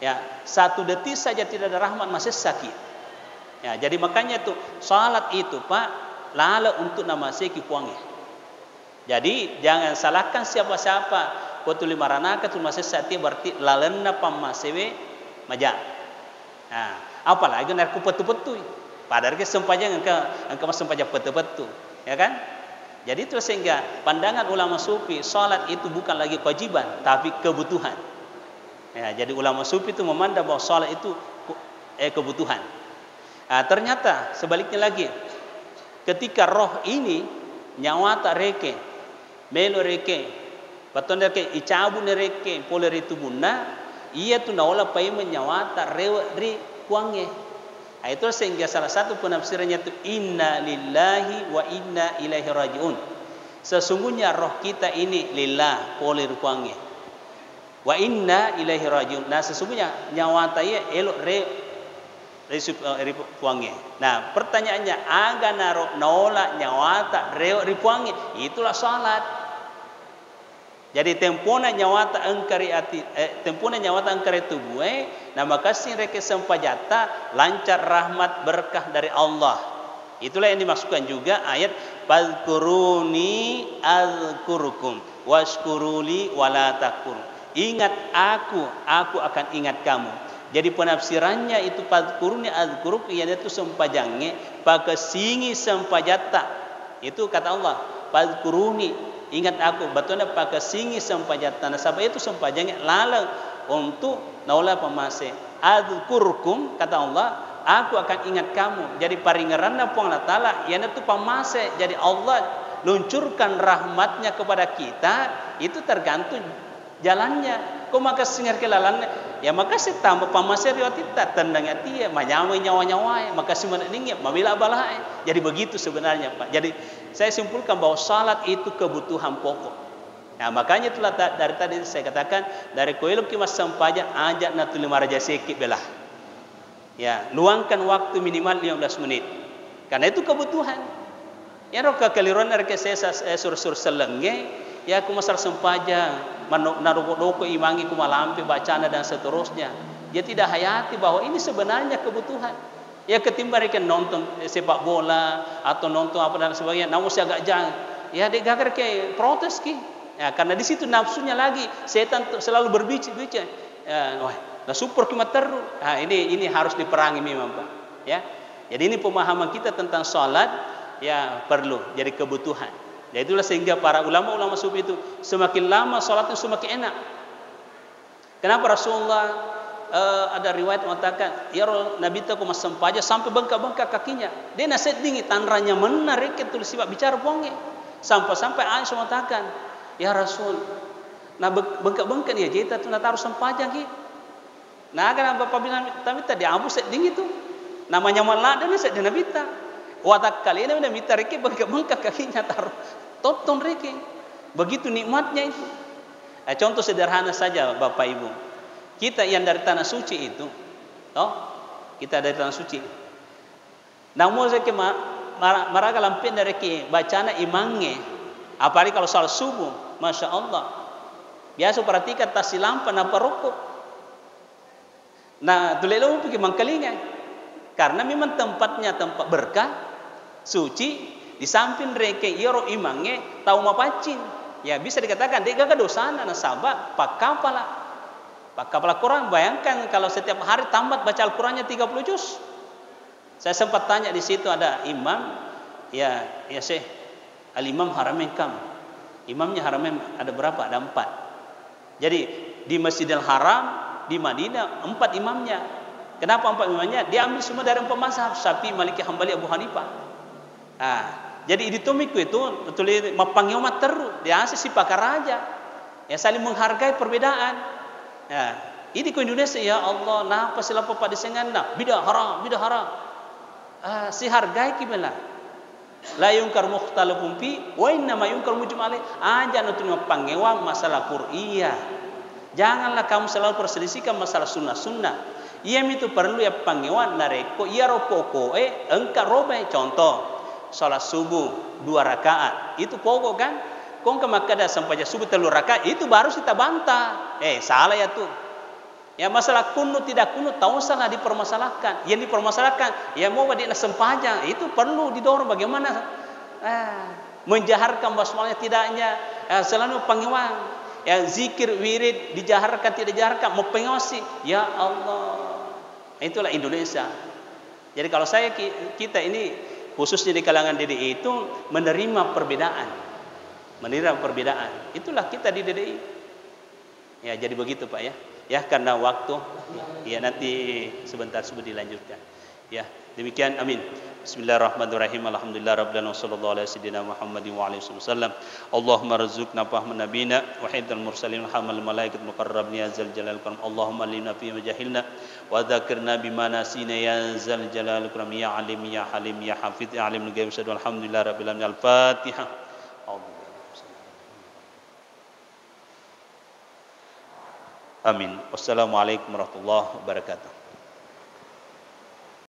Speaker 1: ya 1 detik saja tidak ada rahmat masih sakit ya jadi makanya tuh salat itu Pak lala untuk nama seki puange jadi jangan salahkan siapa-siapa kotuli maranaka tu masih sakit berarti lalenna pamasewe maja. Apalagi nak petu-petu. Padahal ke sempajang engkau sempajang petu-petu, ya kan? Jadi itu sehingga pandangan ulama sufi salat itu bukan lagi kewajiban tapi kebutuhan. Ya, jadi ulama sufi itu memandang bahwa salat itu kebutuhan. Ternyata sebaliknya lagi. Ketika roh ini nyawa tak reke, melo reke, patunda ke icabu reke, poleri tubuna ia tu naola pai menyawata ri kuange. Itu sehingga salah satu penafsirannya itu inna lillahi wa inna ilaihi rajiun. Sesungguhnya roh kita ini lillah polir kuange. Wa inna ilaihi rajiun. Nah sesungguhnya nyawata ia elok ri kuange. Nah pertanyaannya aga naro naola nyawata ri kuange itulah salat. Jadi tempona nyawata angkari tubuh nama kasih reke sempajata lancar rahmat berkah dari Allah. Itulah yang dimaksudkan juga ayat fadhkuruni azkurukum washkuruli wala takfur. Ingat aku akan ingat kamu. Jadi penafsirannya itu fadhkuruni azkurukum iaitu sempajange pakasingi sempajata. Itu kata Allah fadhkuruni ingat aku batuna pakasingi sempajatana sabab itu sempajangnya lalang untuk naula pamase adzkurkum kata Allah aku akan ingat kamu jadi paringaranna puang taala yana tu pamase jadi Allah luncurkan rahmatnya kepada kita itu tergantung jalannya ko maka singar kelalannya ya maka tambah pamase riwat kita tendang ati manyawa nyawa maka simana ningi mabila balai jadi begitu sebenarnya Pak. Jadi saya simpulkan bahwa salat itu kebutuhan pokok. Nah, makanya itulah dari tadi saya katakan dari koiluk kimas sampaja ajak na tulima raja sekit belah. Ya, luangkan waktu minimal 15 menit. Karena itu kebutuhan. Ya roka kaliron reke sesa sur selenge ya kumasar sampaja naruko imangi kumalampi bacana dan seterusnya. Dia tidak hayati bahwa ini sebenarnya kebutuhan. Ya ketimbang mereka nonton sepak bola atau nonton apa dan sebagainya, namun saya agak jangan. Ya dia gagal kayak protes ki. Ya karena di situ nafsunya lagi setan selalu berbicara. Wah, nah super kimat terus. Nah, ini harus diperangi memang Pak. Ya. Jadi ini pemahaman kita tentang salat ya perlu jadi kebutuhan. Ya itulah sehingga para ulama sufi itu semakin lama salatnya semakin enak. Kenapa Rasulullah ada riwayat mengatakan ya Nabi itu mas sempaja sampai bengkak-bengkak kakinya. Dia nasihat dingin tanranya menarik itu sifat bicara bonge. Sampai Aisyah mengatakan, "Ya Rasul, nah bengkak-bengkak ya kita tu nak taruh sempaja ki." Nah kan Bapak bilang tapi tadi abu set dingin tu. Namanya malada ni sa dinabita. Watak kali ini minta reki bengkak kakinya taruh. Tonton reki. Begitu nikmatnya itu. Contoh sederhana saja Bapak Ibu. Kita yang dari tanah suci itu, kita dari tanah suci. Namun saya maraga lampin dari ki bacana imangnya. Apalagi kalau soal subuh, masya Allah. Biasa perhatikan tas lampa napa rokok. Nah, tulelo pergi mangkalingan. Karena memang tempatnya tempat berkah, suci. Di samping reke iro imangnya tahu mapacin. Ya bisa dikatakan dia gak dosana nasabah pak kapal Quran. Bayangkan kalau setiap hari tamat baca Al-Qurannya 30 juz. Saya sempat tanya di situ ada imam, ya Syekh, al-imam Haramain kam. Imamnya Haramain ada berapa? Ada 4. Jadi di Masjidil Haram di Madinah 4 imamnya. Kenapa 4 imamnya? Dia ambil semua dari 4 mazhab, Syafi'i, Maliki, Hambali, Abu Hanifah. Jadi di tumiku itu betul mapangyo materu dia asli si pakar raja. Ya saling menghargai perbedaan. Ini ke Indonesia ya Allah, napa sila papa disengan nah bidah haram. Si hargai kibela. La yungkar mukhtalafun fi wa inna ma yungkar mujmal alaih. Aja nutu mapangyo masalah Qur'iyah. Janganlah kamu selalu perselisihkan masalah sunnah. Ia itu perlu ya pangewaan nareko ia rokoko engkar robai contoh. Salat subuh 2 rakaat itu pokok kan? Kong kemakada sampai subuh 3 rakaat itu baru kita bantah. Salah ya tuh. Ya masalah kunut tidak kunut tahu salah dipermasalahkan. Yang dipermasalahkan ya mau badina sempajang itu perlu didorong bagaimana menjaharkan basmalnya tidaknya selalu pangewang. Ya zikir wirid dijaharkan tidak dijaharkan mau pengawasi. Ya Allah. Itulah Indonesia. Jadi kalau kita ini khususnya di kalangan DDI itu menerima perbedaan. Itulah kita di DDI. Ya jadi begitu Pak ya. Ya karena waktu ya nanti sebentar subuh dilanjutkan. Ya demikian amin. Bismillahirrahmanirrahim. Alhamdulillah rabbil alamin sallallahu alaihi wasallam Muhammadin wa alihi wasallam. Allahumma rzuqna fahman nabiyina wa hidal mursalin hamal malaikat muqarrabin ya zal jalal karam. Allahumma lina fi majahilna wa dzakirna bima nasina ya zal jalal karam ya alim ya halim ya hafiz ya alim al-ghaib alhamdulillah rabbil alamin. Al-Fatihah. Amin. Wassalamualaikum warahmatullahi wabarakatuh.